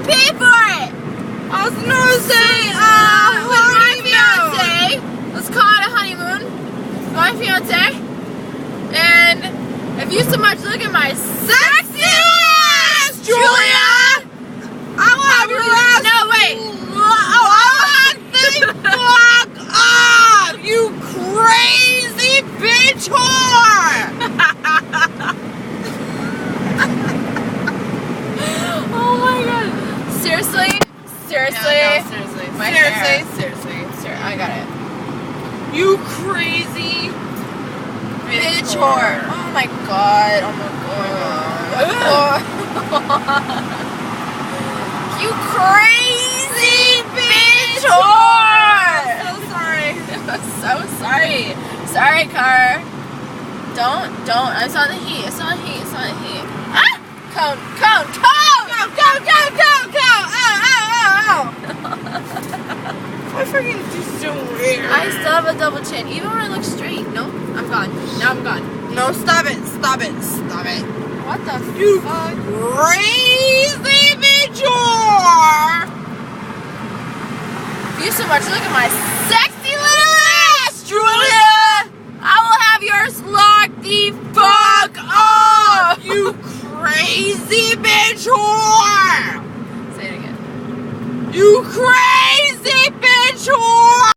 pay for it. I was gonna say, With my fiance. Let's call it a honeymoon. My fiance. And if you so much look at my sexy ass, Julia, I will have your ass. No, wait. Fuck off, you crazy bitch whore! Oh my god. Seriously? Seriously? Yeah, no, seriously. My Seriously. I got it. You crazy Bitch whore. Oh my god. Oh my god. You crazy bitch whore. So sorry. So sorry. Sorry, car. Don't. It's on the heat. It's on the heat. Ah! Cone. Ow. I freaking do so weird. I still have a double chin. Even when I look straight. No, I'm gone. Now I'm gone. No, stop it. What the You fuck? crazy bitch whore! If you so much look at my sexy little ass, Julia, I will have yours locked the fuck up. You crazy bitch whore! Say it again. You crazy bitch whore!